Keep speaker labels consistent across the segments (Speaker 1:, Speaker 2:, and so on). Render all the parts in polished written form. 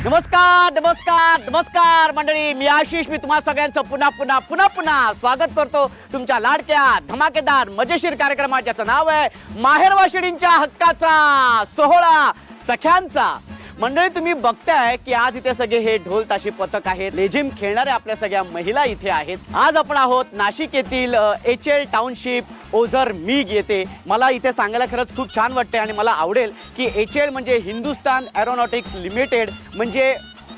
Speaker 1: नमस्कार नमस्कार नमस्कार मंडळी, मी आशिष. मी तुम्हा सगळ्यांचं पुन्हा पुन्हा पुन्हा पुन्हा स्वागत करतो तुमच्या लाडक्या धमाकेदार मजेशीर कार्यक्रमात, ज्याचं नाव आहे माहेरवाशिणींच्या हक्काचा सोहळा सख्यांचा. मंडळी, तुम्ही बघताय की आज इथे सगळे हे ढोल ताशी पथक आहेत, लेझिम खेळणाऱ्या आपल्या सगळ्या महिला इथे आहेत. आज आपण आहोत नाशिक येथील HL टाउनशिप ओझर मीग येथे. मला इथे सांगायला खरंच खूप छान वाटते आणि मला आवडेल की HL म्हणजे हिंदुस्तान एरोनॉटिक्स लिमिटेड, म्हणजे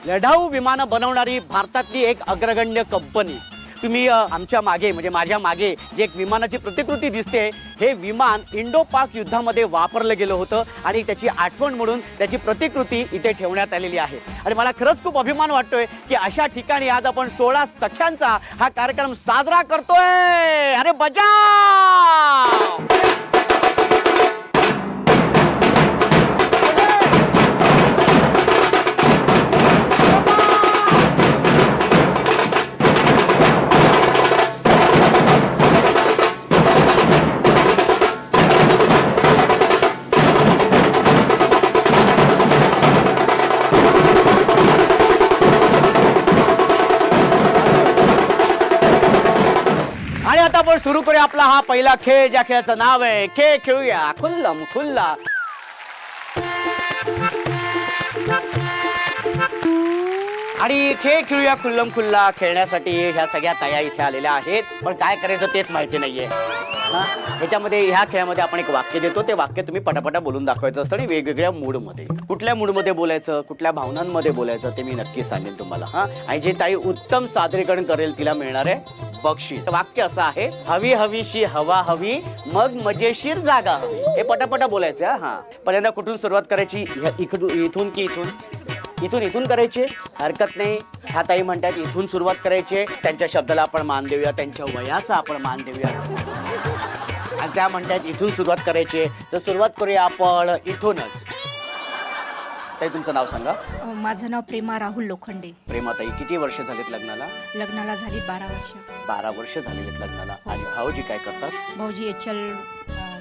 Speaker 1: लढाऊ विमानं बनवणारी भारतातली एक अग्रगण्य कंपनी. तुम्ही आमच्या मागे म्हणजे माझ्या मागे जे एक विमानाची प्रतिकृती दिसते, हे विमान इंडो पाक युद्धामध्ये वापरलं गेलं होतं आणि त्याची आठवण म्हणून त्याची प्रतिकृती इथे ठेवण्यात आलेली आहे. आणि मला खरंच खूप अभिमान वाटतोय की अशा ठिकाणी आज आपण 16 सख्यांचा हा कार्यक्रम साजरा करतोय. अरे बजाव! आणि आता आपण सुरू करूया आपला हा पहिला खेळ, ज्या खेळाचं नाव आहे खेळ खेळूया खुल्लम खुल्ला. आणि खेळ खेळूया खुल्लम खुल्ला खेळण्यासाठी ह्या सगळ्या ताया इथे आलेल्या आहेत, पण काय करायचं तेच माहिती नाहीये. ह्याच्यामध्ये ह्या खेळामध्ये आपण एक वाक्य देतो, ते वाक्य तुम्ही पटापटा बोलून दाखवायचं असतं आणि वेगवेगळ्या मूडमध्ये. कुठल्या मूडमध्ये बोलायचं, कुठल्या भावनांमध्ये बोलायचं ते मी नक्की सांगेन तुम्हाला. आणि जे ताई उत्तम सादरीकरण करेल तिला मिळणार आहे बक्षीस. वाक्य असं आहे, हवी हवीशी हवा हवी, मग मजेशीर जागा हवी. हे पटापटा बोलायचं. हा, पहिल्यांदा कुठून सुरुवात करायची? इथून की इथून? इथून करायची, हरकत नाही. ह्या ताई म्हणतात इथून सुरुवात करायची. त्यांच्या शब्दाला आपण मान देऊया, त्यांच्या वयाचा आपण मान देऊया. आणि त्या म्हणतात इथून सुरुवात करायची, तर सुरुवात करूया आपण इथूनच. ताई, तुमचं नाव सांगा.
Speaker 2: माझं नाव प्रेमा राहुल लोखंडे.
Speaker 1: प्रेमा ताई, किती वर्ष झालीत लग्नाला?
Speaker 2: लग्नाला झाली 12 वर्ष.
Speaker 1: 12 वर्ष झालेली आहेत लग्नाला. आणि भाऊजी काय करतात?
Speaker 2: भाऊजी HL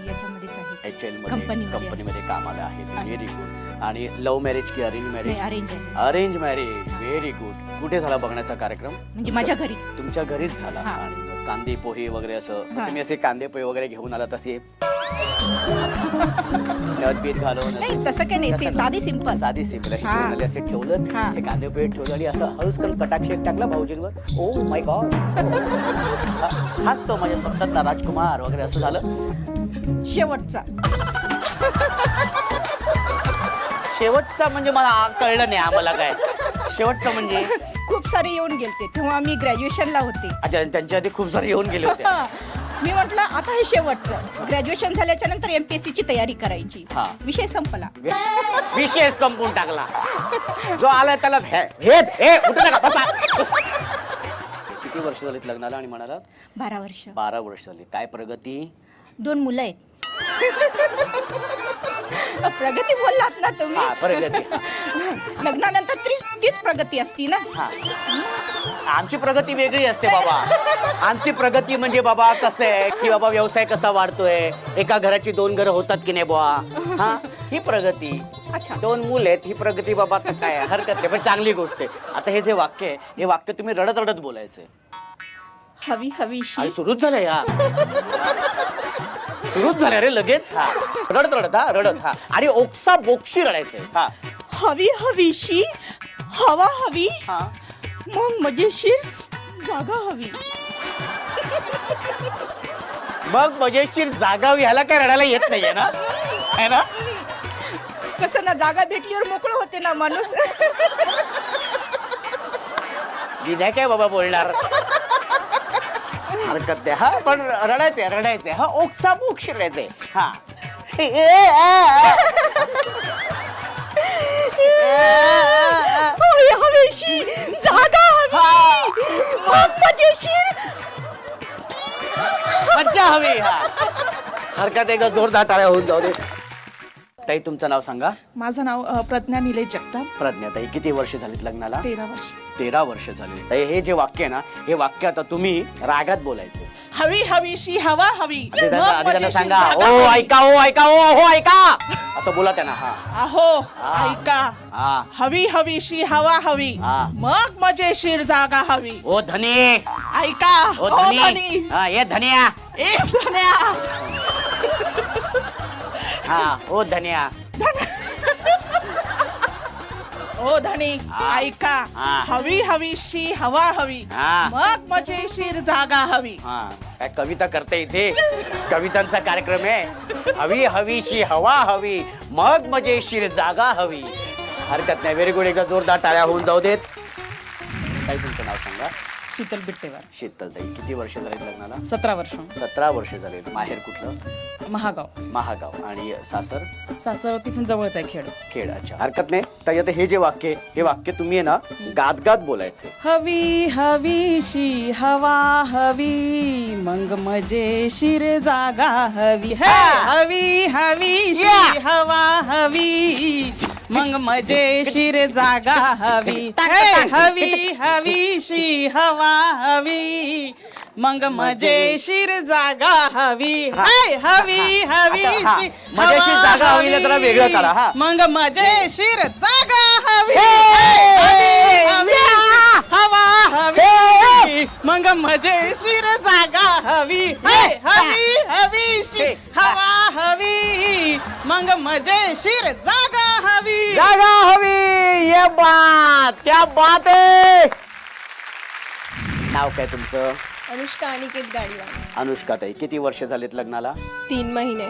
Speaker 2: याच्यामध्येच आहे,
Speaker 1: HL
Speaker 2: कंपनीमध्ये
Speaker 1: कामाला आहेत. Very good. आणि लव्ह मॅरेज की arrange marriage?
Speaker 2: Arrange
Speaker 1: marriage. Very good. कुठे झाला बघण्याचा कार्यक्रम?
Speaker 2: म्हणजे माझ्या घरीच.
Speaker 1: तुमच्या घरीच झाला. आणि कांदे पोहे वगैरे असं तुम्ही असे कांदे पोहे वगैरे घेऊन आलात असे पीठ घालून?
Speaker 2: नाही, तसं काही नाही, साधी सिंपल
Speaker 1: अशी घेऊन आली, असे ठेवलं, असे कांदे पोहे ठेवलं आणि असं हळूच करून कटाक्ष टाकला भाऊजींवर. ओ माय गॉड, हाच तो माझ्या स्वप्नातला राजकुमार वगैरे असं झालं. शेवटचा म्हणजे मला कळलं नाही आम्हाला काय शेवटचा म्हणजे.
Speaker 2: खूप सारे येऊन गेलते तेव्हा मी ग्रॅज्युएशनला होते.
Speaker 1: अच्छा, त्यांच्या आधी खूप सारे येऊन गेले होते.
Speaker 2: मी म्हटलं आता हे शेवटचं, ग्रॅज्युएशन झाल्याच्या नंतर MPSC ची तयारी करायची. विषय संपला.
Speaker 1: विषय संपून टाकला. जो आलाय त्याला किती वर्ष झालीत लग्नाला आणि म्हणाला?
Speaker 2: 12 वर्ष.
Speaker 1: 12 वर्ष झाली. काय प्रगती?
Speaker 2: 2 मुलं आहेत. प्रगती बोललात ना तुम्ही.
Speaker 1: प्रगती.
Speaker 2: लग्नानंतर तीच प्रगती असती ना.
Speaker 1: आमची प्रगती वेगळी असते बाबा. आमची प्रगती म्हणजे बाबा कसं आहे की बाबा व्यवसाय कसा वाढतोय, एका घराची 2 घरं होतात की नाही बुवा, ही प्रगती.
Speaker 2: अच्छा,
Speaker 1: 2 मुलं आहेत, ही प्रगती बाबा. काय हरकत नाही, पण चांगली गोष्ट आहे. आता हे जे वाक्य आहे, हे वाक्य तुम्ही रडत रडत बोलायचंय.
Speaker 2: हवी हवीशी.
Speaker 1: सुरूच झालं या. सुरूच झालं रे लगेच. रडत रडत. आणि ओक्सा बोक्षी रडायचंय.
Speaker 2: हवी हवीशी हवा हवी, मग मजेशीर जागा हवी.
Speaker 1: मग मजेशीर जागा हवी. ह्याला काय रडायला येत नाहीये ना? है ना?
Speaker 2: कसं ना, जागा भेटलीवर मोकळं होते ना माणूस.
Speaker 1: मी नाही काय बाबा बोलणार. हरकत द्या. पण रडायचंय. ओक्सा बोक्षी रडायचंय.
Speaker 2: हवीशी जागा हवी, मग मजेशीर
Speaker 1: मज्जा हवी. हरकत आहे का? जोरदार टाळ्या होऊन जाऊ दे. ताई तुमचं नाव सांगा.
Speaker 3: माझं नाव प्रज्ञा निलेश जगताप.
Speaker 1: प्रज्ञा ताई, किती वर्ष झालीत लग्नाला?
Speaker 3: 13 वर्ष.
Speaker 1: 13 वर्ष झाली. ताई हे जे वाक्य आहे ना, हे वाक्य आता तुम्ही रागात बोलायचं.
Speaker 3: हवी हवीशी हवा हवी
Speaker 1: आधी
Speaker 3: मग
Speaker 1: त्यांना
Speaker 3: मजेशीर
Speaker 1: सांगा,
Speaker 3: जागा
Speaker 1: ओ
Speaker 3: हवी.
Speaker 1: ऐका, ओ ऐका, ओ ऐका, असं बोला त्यांना. हा
Speaker 3: अहो
Speaker 1: हा.
Speaker 3: ऐका,
Speaker 1: हा.
Speaker 3: हवी हवीशी हवा हवी
Speaker 1: हा.
Speaker 3: मग मजेशीर जागा हवी.
Speaker 1: ओ धनी,
Speaker 3: ऐका
Speaker 1: ओ
Speaker 3: ओ
Speaker 1: धनी,
Speaker 3: धनी,
Speaker 1: हा ये धनिया,
Speaker 3: ए धन्या,
Speaker 1: हा ओ धनिया.
Speaker 3: ओ धनी
Speaker 1: हा.
Speaker 3: ऐका,
Speaker 1: हा.
Speaker 3: हवी हवीशी हवा हवी
Speaker 1: हा.
Speaker 3: मग मजेशीर जागा हवी.
Speaker 1: हा काय कविता करते इथे? कवितांचा कार्यक्रम आहे. हवी हवीशी हवा हवी मग मजेशीर जागा हवी. हरकत नाही. Very good. एकदा जोरदार टाळ्या होऊन जाऊ देत. ताई तुमचं नाव सांगा.
Speaker 3: शीतल बिट्टेवार.
Speaker 1: शीतलताई, किती वर्ष झालीत लग्नाला?
Speaker 3: 17 वर्ष.
Speaker 1: 17 वर्ष झाले. माहेर कुठलं?
Speaker 3: महागाव.
Speaker 1: महागाव. आणि सासर?
Speaker 3: सासर तिथून जवळच आहे खेड.
Speaker 1: खेड. अच्छा हरकत नाही. ताई आता हे जे वाक्य आहे, हे वाक्य तुम्ही आहे ना गात गात बोलायचे.
Speaker 3: हवी हवीशी हवा हवी मग मजेशीर जागा हवी. हे हवी हवीशी
Speaker 1: Yeah.
Speaker 3: हवा हवी मग मजेशीर जागा हवी.
Speaker 1: टाक,
Speaker 3: हे
Speaker 1: टाक.
Speaker 3: हवी हवीशी हवा हवी मग मजेशीर जागा हवी. हे हवी हवीशी
Speaker 1: मजेशीर जागा हवी ना, जरा वेगळं करा. हा.
Speaker 3: मग मजेशीर जागा हवी.
Speaker 1: Hey!
Speaker 3: हवी हवी
Speaker 1: Yeah!
Speaker 3: हवा हवी मग मजेशीर जागा हवी. हे हवी हवीशी हवा हवी मग मजेशीर जागा हवी.
Speaker 1: जागा हवी. ये बात, क्या बात आहे. नाव काय तुमचं?
Speaker 4: अनुष्का अनिकेत गाडीवाला.
Speaker 1: अनुष्का ताई, किती वर्ष झालेत लग्नाला?
Speaker 4: 3 महिने.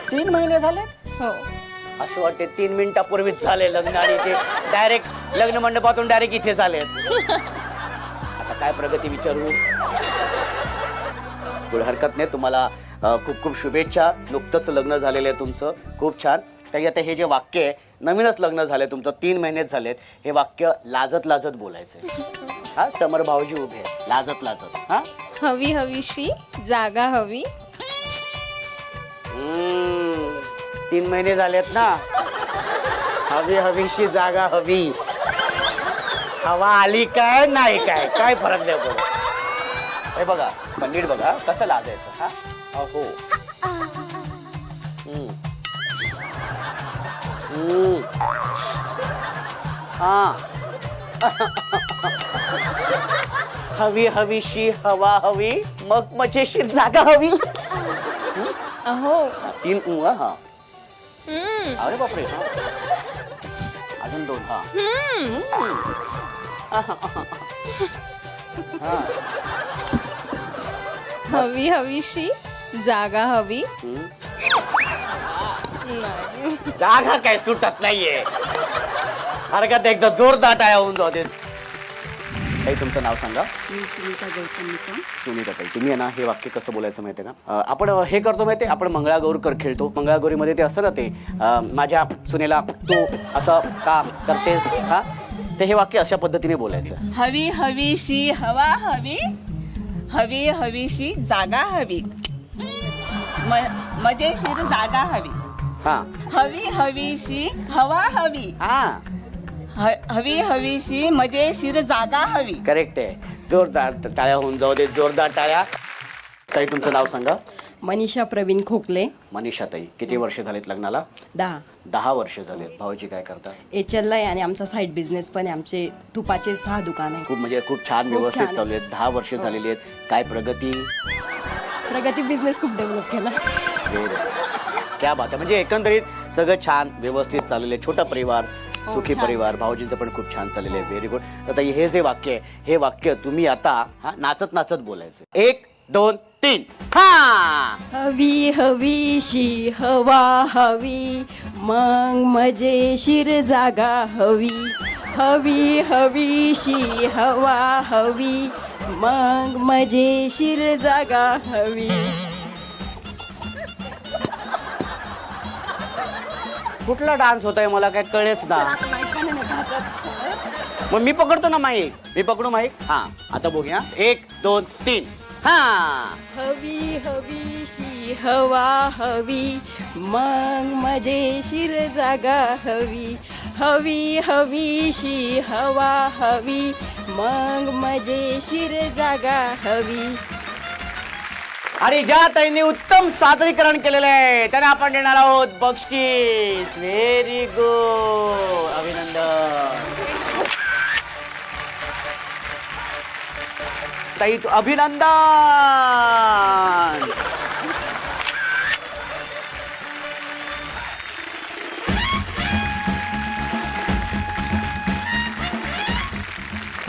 Speaker 1: 3 महिने झाले.
Speaker 4: हो.
Speaker 1: असं वाटते 3 मिनिटापूर्वीच झाले लग्न आणि ते डायरेक्ट लग्न मंडपातून डायरेक्ट इथे झालेत. आता काय प्रगती विचारू. पुढे हरकत नाही. तुम्हाला खूप खूप शुभेच्छा. नुकतंच लग्न झालेलं आहे तुमचं. खूप छान. तरी आता हे जे वाक्य आहे, नवीनच लग्न झालंय तुमचं, 3 महिनेच झालेत. हे वाक्य लाजत लाजत बोलायचं. हा समर भाऊजी उभे आहेत. लाजत लाजत. हा
Speaker 4: हवी हवीशी जागा हवी.
Speaker 1: 3 महिने झालेत ना. हवी हवीशी जागा हवी. हवा आली काय नाही काय काय फरक नाही पडत. हे बघा नीट बघा कसं लाजायचं. हा अहो हा हवी हवीशी हवा हवी मग मजेशीर जागा हवी.
Speaker 4: अहो
Speaker 1: 3 हा. अरे बापरे. हा अजून 2. हा
Speaker 4: हवी हवीशी जागा हवी.
Speaker 1: जागा काय सुटत नाहीये. हरकत एकदा जोरदार टाळ्या होऊन जाऊ देत. ताई तुमचं नाव सांगा. सुनीता ताई, तुम्ही आहे ना हे वाक्य कसं बोलायचं माहितीये का? आपण हे करतो माहितीये, आपण मंगळागौर खेळतो. मंगळागौरीमध्ये ते असतं ना ते माझ्या सुनेला तू असं का करते. हा ते हे वाक्य अशा पद्धतीने बोलायचं.
Speaker 3: हवी हवीशी हवा हवी हवी हवीशी जागा हवी मजेशीर जागा हवी.
Speaker 1: हा
Speaker 3: हवी हवीशी हवा हवी
Speaker 1: हा
Speaker 3: हवी हवीशी मजेशीर जागा हवी.
Speaker 1: करेक्ट आहे. जोरदार टाळ्या होऊन जाऊ दे. जोरदार टाळ्या. ताई तुमचं नाव सांगा.
Speaker 5: मनीषा प्रवीण खोकले.
Speaker 1: मनीषा ताई, किती वर्ष झालेत लग्नाला? 10 वर्ष झालेत. भाऊजी काय करतात?
Speaker 5: HL आहे आणि आमचा साईड बिझनेस पण आहे. आमचे तुपाचे 6 दुकान आहे.
Speaker 1: खूप म्हणजे खूप छान
Speaker 5: खूप
Speaker 1: व्यवस्थित
Speaker 5: छान.
Speaker 1: चालू आहेत. 10 वर्ष झालेली आहेत. काय प्रगती.
Speaker 5: बिझनेस खूप डेव्हलप केला.
Speaker 1: क्या बात आहे. म्हणजे एकंदरीत सगळं छान व्यवस्थित चाललेलं आहे. छोटा परिवार, सुखी परिवार. भाऊजींचं पण खूप छान चाललेलं आहे. Very good. आता हे जे वाक्य आहे, हे वाक्य तुम्ही आता नाचत नाचत बोलायचं. 1 2 3 हा.
Speaker 5: हवी हवीशी हवा हवी मग मजेशीर जागा हवी. हवी हवीशी हवा हवी मग मजेशीर जागा हवी.
Speaker 1: कुठला डान्स होत आहे मला काय कळेच ना. मग मी पकडतो ना माईक. मी पकडू माईक. हा आता बघूया. 1 2 3 हा.
Speaker 5: हवी हवीशी हवा हवी मग मजेशीर जागा हवी. हवी हवीशी हवा हवी मग मजेशीर जागा हवी.
Speaker 1: आणि ज्या ताईंनी उत्तम सादरीकरण केलेलं आहे त्यांना आपण देणार आहोत बक्षीस. व्हेरी गुड, अभिनंदन ताई, अभिनंदन.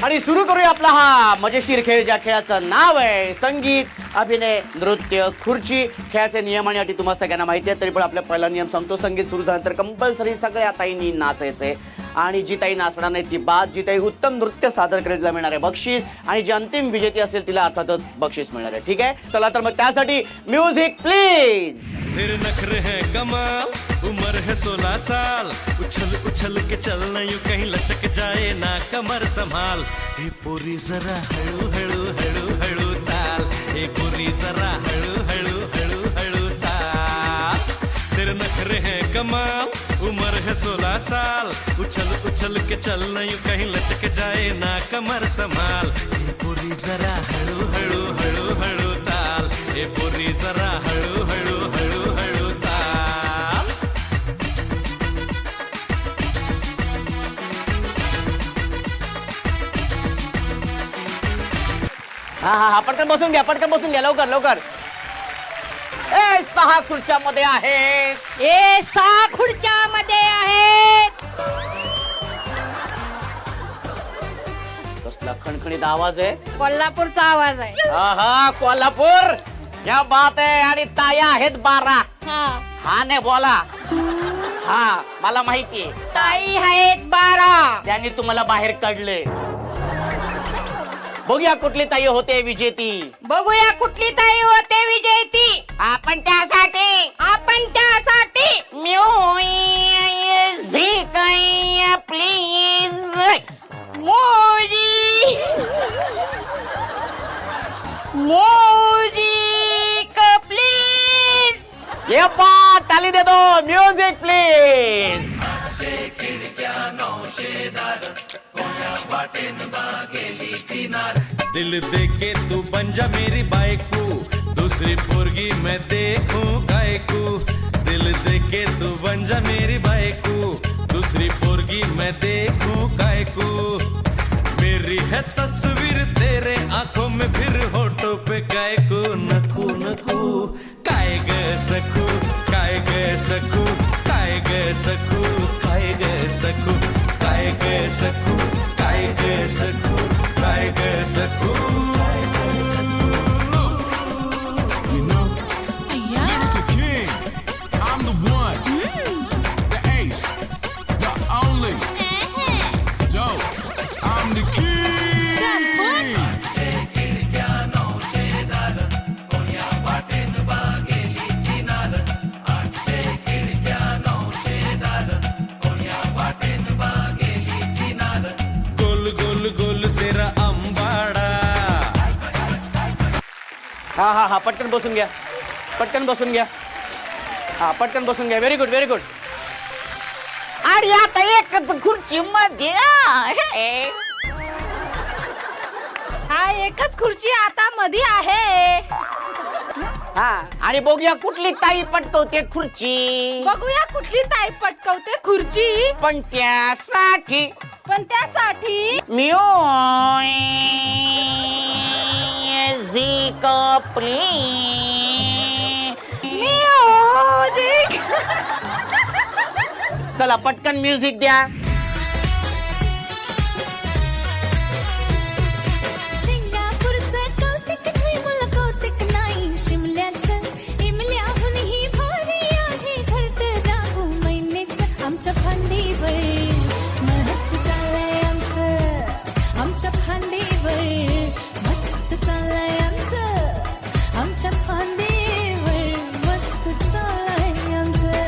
Speaker 1: आणि सुरू करूया आपला हा मजेशीर खेळ, ज्या खेळाचं नाव आहे संगीत, अभिनय, नृत्य, खुर्ची. खेळाचे नियम आणि अटी तुम्हाला सगळ्यांना माहिती आहे, तरी पण आपला पहिला नियम सांगतो. संगीत सुरू झाल्यानंतर कंपल्सरी सगळ्या ताईंनी नाचायचंय आणि जी ताई नाचणार नाही ती बाद. जी ताई उत्तम नृत्य सादर करेल तिला मिळणार आहे बक्षीस आणि जी अंतिम विजेती असेल तिला अर्थातच बक्षीस मिळणार आहे. ठीक आहे, चला तर मग त्यासाठी म्युझिक प्लीज.
Speaker 6: फिर नखरे है कमाल, उम्र है 16 साल, उछल उछल के चलना यूं कहीं लचक जाए ना कमर संभाल. हे पोरी जरा हळू हळू हळू हळू चाल, हे पोरी जरा हळू हळू हळू हळू चाल. फिर नखरे है कमाल, उम्र है 16 साल, उछल उछल के चलना यूं कहीं लचक जाए ना कमर संभाल. हे पोरी जरा हळू हळू हळू हळू चाल, हे पोरी जरा हळू हळू हळू हळू चाल.
Speaker 1: हा हा हा, पटकन बसून घ्या, पटकन बसून घ्या, लवकर लवकर. ए 6 खुर्च्यामध्ये आहेत.
Speaker 2: ए 6 खुर्च्यामध्ये आहेत.
Speaker 1: कसला खणखणीत आवाज आहे.
Speaker 2: कोल्हापूरचा आवाज आहे.
Speaker 1: हा, कोल्हापूर, क्या बात आहे. आणि ताया आहेत 12. हा नाही बोला. हा मला माहितीये,
Speaker 2: ताई आहेत 12.
Speaker 1: त्यांनी तुम्हाला बाहेर काढले. बघूया कुठली ताई होते विजेती.
Speaker 2: बघूया कुठली ताई होते विजेती.
Speaker 1: आपण त्यासाठी म्युझिक प्लीज.
Speaker 2: Music please.
Speaker 1: ये पा ताली दे दो. Music please.
Speaker 6: दिल दे के तू बन जा मेरी बाइकू, दूसरी पोरगी मैं देखूं गायकू. दिल दे के तू बन जा मेरी बाइकू, दूसरी पोरगी मैं देखूं गायकू. मेरी है तस्वीर तेरे आंखों में, फिर होठों पे गायकू. नकू नकू काय ग सकू, काय ग सकू, काय ग सकू, काय ग सकू, काय ग सकू, काय ग सकू, काय ग सकू.
Speaker 7: You know, Lyrical King, I'm the one, the ace, the only, dope, I'm the king.
Speaker 6: गोल गोल गोल तेरा अंबाडा.
Speaker 1: हा हा हा, पटकन बसून घ्या, पटकन बसून घ्या. हा पटकन बसून घ्या. Very good, very good. आणि आता एकच खुर्ची मध्ये आहे.
Speaker 2: हा एकच खुर्ची आता मध्ये आहे.
Speaker 1: हा आणि बघूया कुठली ताई पटकवते खुर्ची.
Speaker 2: बघूया कुठली ताई पटकवते खुर्ची.
Speaker 1: पण त्यासाठी म्युझिक
Speaker 2: म्युझिक.
Speaker 1: चला पटकन म्युझिक द्या.
Speaker 8: सिंगापूरचं कौतिक नाही, मला कौतिक नाही. शिमल्याचं इमल्याहूनही भारी आहे घरट जागू महिन्याचं आमच्या फांदीवर. मस्त चाललंय आमच्या फांदीवर. मस्त चाललंय आमच्या फांदीवर. मस्त चाललंय आमचं.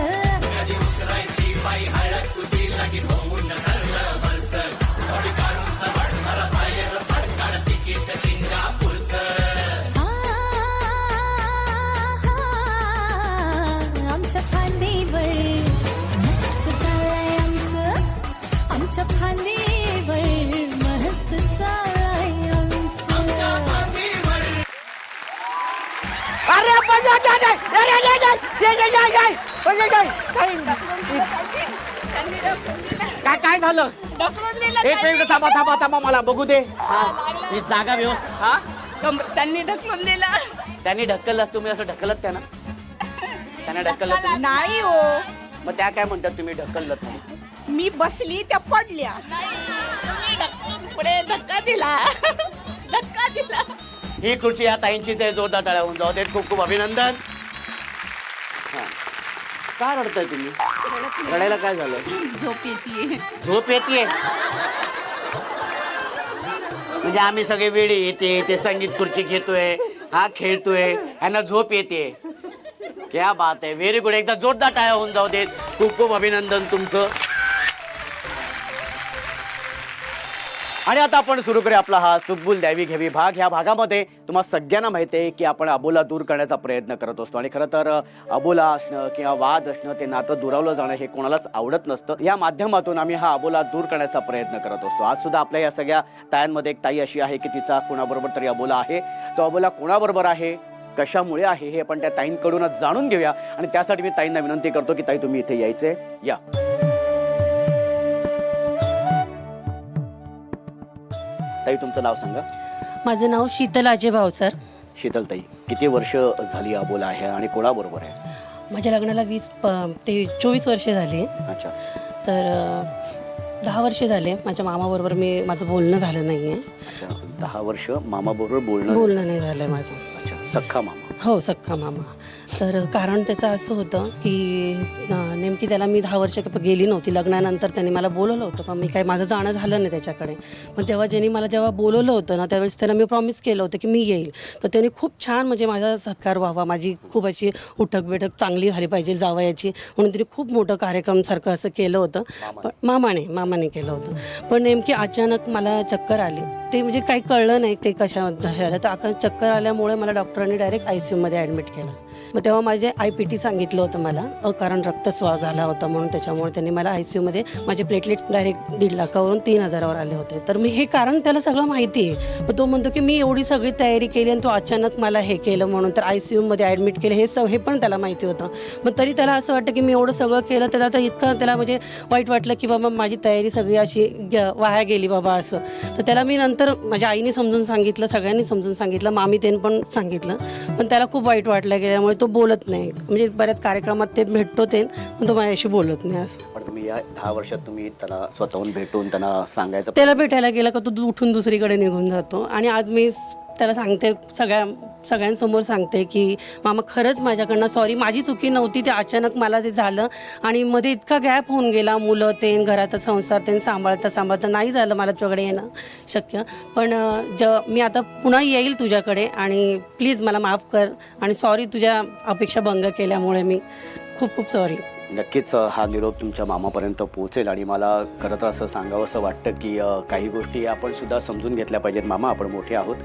Speaker 1: काय काय झालं? एक मिनिट थांबा थांबा थांबा, मला बघू दे. हा, ही जागा व्यवस्थित. हा,
Speaker 3: त्यांनी ढकलून दिला.
Speaker 1: त्यांनी ढकललं, तुम्ही असं ढकलत त्यांना? त्यांना ढकललं?
Speaker 2: नाही हो,
Speaker 1: मग त्या काय म्हणतात तुम्ही ढकललं नाही?
Speaker 2: मी बसली त्या पडल्या.
Speaker 3: पुढे धक्का दिला. धक्का दिला.
Speaker 1: ही खुर्ची या ताईंचीच आहे, जोरदार टाळ्या होऊन जाऊ देत. खूप खूप अभिनंदन. हा. का रडताय तुम्ही? रडायला काय झालं?
Speaker 2: झोप येते.
Speaker 1: झोप येते म्हणजे आम्ही सगळे वेळी येते, ते संगीत खुर्ची घेतोय, हा खेळतोय, यांना झोप येते. क्या बात आहे, व्हेरी गुड. एकदा जोरदार टाळ्या होऊन जाऊ देत. खूप खूप अभिनंदन तुमचं. आणि आता आपण सुरू करूया आपला हा चुकबुल द्यावी घ्यावी भाग. ह्या भागामध्ये तुम्हाला सगळ्यांना माहिती आहे की आपण अबोला दूर करण्याचा प्रयत्न करत असतो. आणि खरं तर अबोला असणं किंवा वाद असणं, ते नातं दुरावलं जाणं हे कोणालाच आवडत नसतं. या माध्यमातून आम्ही हा अबोला दूर करण्याचा प्रयत्न करत असतो. आज सुद्धा आपल्या या सगळ्या तायांमध्ये एक ताई अशी आहे की तिचा कोणाबरोबर तरी अबोला आहे. तो अबोला कोणाबरोबर आहे, कशामुळे आहे, हे आपण त्या ताईंकडूनच जाणून घेऊया. आणि त्यासाठी मी ताईंना विनंती करतो की ताई तुम्ही इथे यायचे. या ताई, तुमचं नाव सांगा.
Speaker 9: माझं नाव शीतल अजय भावसर.
Speaker 1: शीतल ताई, किती वर्ष झाली अबोला आहे आणि कोणाबरोबर आहे?
Speaker 9: माझ्या लग्नाला 24 वर्षे झाली.
Speaker 1: अच्छा.
Speaker 9: तर 10 वर्ष झाले माझ्या मामाबरोबर माझं बोलणं झालं नाही आहे.
Speaker 1: अच्छा, 10 वर्ष मामाबरोबर बोलणं
Speaker 9: नाही झालं आहे माझं.
Speaker 1: अच्छा, सख्खा मामा?
Speaker 9: हो, सख्खा मामा. तर कारण त्याचं असं होतं की नेमकी त्याला मी 10 वर्ष गेली नव्हती. लग्नानंतर त्यांनी मला बोलवलं होतं, पण मी काही माझं जाणं झालं नाही त्याच्याकडे. पण ज्यांनी मला जेव्हा बोलवलं होतं ना, त्यावेळेस त्याला मी प्रॉमिस केलं होतं की मी येईल. तर त्याने खूप छान म्हणजे माझा सत्कार व्हावा, माझी खूप अशी उठक बेठक चांगली झाली पाहिजे जावयाची, म्हणून तरी खूप मोठं कार्यक्रमसारखं असं केलं होतं. पण मामाने केलं होतं. पण नेमकी अचानक मला चक्कर आली. ते म्हणजे काही कळलं नाही ते कशामध्ये झालं. तर चक्कर आल्यामुळे मला डॉक्टरांनी डायरेक्ट ICUमध्ये ॲडमिट केलं. मग तेव्हा माझे IPT सांगितलं होतं मला, कारण रक्तस्राव झाला होता म्हणून. त्याच्यामुळे त्यांनी मला ICUमध्ये माझे प्लेटलेट्स डायरेक्ट 1.5 लाखावरून 3,000वर आले होते. तर मी हे कारण त्याला सगळं माहिती आहे. मग तो म्हणतो की मी एवढी सगळी तयारी केली आणि तो अचानक मला हे केलं म्हणून, तर ICUमध्ये ॲडमिट केलं, हे पण त्याला माहिती होतं. मग तरी त्याला असं वाटतं की मी एवढं सगळं केलं, त्याला आता इतकं त्याला म्हणजे वाईट वाटलं की बाबा माझी तयारी सगळी अशी वाया गेली बाबा असं. तर त्याला मी नंतर माझ्या आईने समजून सांगितलं, सगळ्यांनी समजून सांगितलं, मामी त्यांनी पण सांगितलं. पण त्याला खूप वाईट वाटलं गेल्यामुळे तो बोलत नाही. म्हणजे बऱ्याच कार्यक्रमात ते भेटतो ते, पण तो माझ्याशी बोलत नाही असं.
Speaker 1: पण तुम्ही या 10 वर्षात तुम्ही त्याला स्वतःहून भेटून त्यांना सांगायचं?
Speaker 9: त्याला भेटायला गेला का तो उठून दुसरीकडे निघून जातो. आणि आज मी त्याला सांगते, सगळ्यांसमोर सांगते की मामा खरंच माझ्याकडनं सॉरी, माझी चुकी नव्हती. ते अचानक मला ते झालं आणि मध्ये इतका गॅप होऊन गेला, मुलं ते घराचा संसार ते सांभाळता नाही झालं मला तुझ्याकडे येणं शक्य. पण मी आता पुन्हा येईल तुझ्याकडे आणि प्लीज मला माफ कर आणि सॉरी तुझ्या अपेक्षा भंग केल्यामुळे. मी खूप खूप सॉरी.
Speaker 1: नक्कीच हा निरोप तुमच्या मामापर्यंत पोहोचेल. आणि मला खरं तर असं सांगावं असं वाटतं की काही गोष्टी आपण सुद्धा समजून घेतल्या पाहिजेत. मामा, आपण मोठे आहोत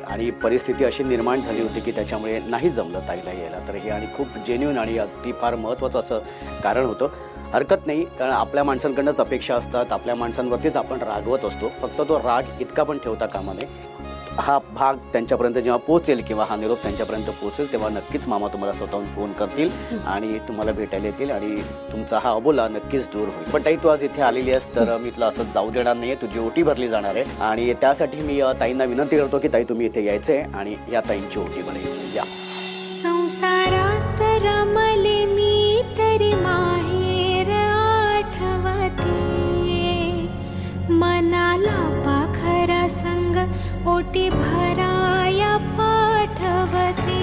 Speaker 1: आणि परिस्थिती अशी निर्माण झाली होती की त्याच्यामुळे नाही जमलं ताईला यायला. तर हे आणि खूप जेन्युइन आणि अगदी फार महत्त्वाचं असं कारण होतं. हरकत नाही, कारण आपल्या माणसांकडनंच अपेक्षा असतात, आपल्या माणसांवरतीच आपण रागवत असतो. फक्त तो राग इतका पण ठेवता कामा नये. हा भाग त्यांच्यापर्यंत जेव्हा पोहोचेल किंवा हा निरोप त्यांच्यापर्यंत पोहोचेल तेव्हा नक्कीच मामा तुम्हाला स्वतःहून फोन करतील आणि तुम्हाला भेटायला येतील आणि तुमचा हा अबोला नक्कीच दूर होईल. पण ताई, तू आज इथे आलेली आहेस तर मी तुला असं जाऊ देणार नाही आहे. तुझी ओटी भरली जाणार आहे आणि त्यासाठी मी ताईंना विनंती करतो की ताई तुम्ही इथे यायचे आणि या ताईंची ओटी भरायची. या
Speaker 8: संसारात रमले मी तरी माहेर आठवते, मनाला पाखरा संग ओटी भराया पाठवते.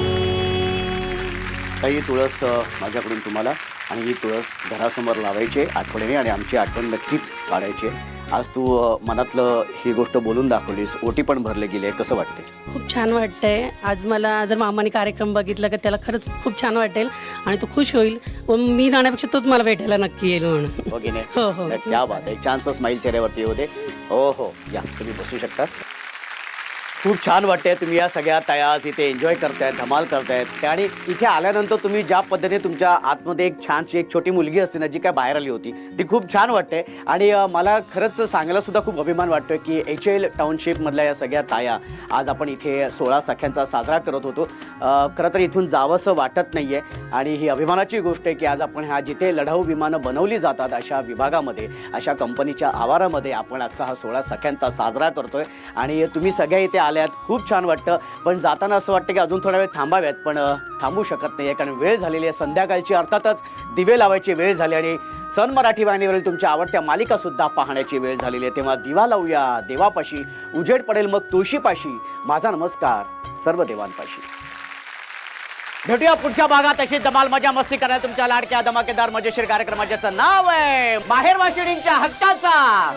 Speaker 1: ताई, तुळस माझ्याकडून तुम्हाला आणि ही तुळस घरासमोर लावायची आठवणीने आणि आमची आठवण नक्कीच काढायची. आज तू मनातलं ही गोष्ट बोलून दाखवलीस, ओटी पण भरले गेली आहे, कसं वाटते?
Speaker 9: खूप छान वाटतंय. आज मला जर मामाने कार्यक्रम बघितला का त्याला खरंच खूप छान वाटेल आणि तो खुश होईल. मी जाण्यापेक्षा तोच मला भेटायला नक्की येईल म्हणून.
Speaker 1: हो की नाही?
Speaker 9: हो हो.
Speaker 1: क्या बात आहे. छानसं स्माईल चेहऱ्यावरती होते. हो हो, या तुम्ही बसू शकता. खूप छान वाटतंय तुम्ही या सगळ्या ताया आज इथे एन्जॉय करतायत, धमाल करतायत आणि इथे आल्यानंतर तुम्ही ज्या पद्धतीने तुमच्या आतमध्ये एक छानशी एक छोटी मुलगी असते ना जी काय बाहेर आली होती ती खूप छान वाटते. आणि मला खरंच सांगायला सुद्धा खूप अभिमान वाटतोय की HL टाउनशिपमधल्या या सगळ्या ताया आज आपण इथे 16 सख्यांचा साजरा करत होतो. खरं तर इथून जावंसं वाटत नाहीये आणि ही अभिमानाची गोष्ट आहे की आज आपण ह्या जिथे लढाऊ विमानं बनवली जातात अशा विभागामध्ये, अशा कंपनीच्या आवारामध्ये आपण आजचा हा 16 सख्यांचा साजरा करतोय. आणि तुम्ही सगळ्या इथे आल्यात, खूप छान वाटतं. पण जाताना असं वाटतं की अजून थोडा वेळ थांबाव्यात, पण थांबू शकत नाही आहे कारण वेळ झालेली आहे संध्याकाळची. अर्थातच दिवे लावायची वेळ झाली आणि सन मराठी वाहिनीवरील तुमच्या आवडत्या मालिका सुद्धा पाहण्याची वेळ झालेली आहे. तेव्हा दिवा लावूया देवापाशी, उजेड पडेल मग तुळशीपाशी, माझा नमस्कार सर्व देवांपाशी. भेटूया पुढच्या भागात अशी धमाल मजा मस्ती करायला तुमच्या लाडक्या धमाकेदार मजेशीर कार्यक्रमाचं नाव आहे माहेरवाशिणींच्या हक्काचा.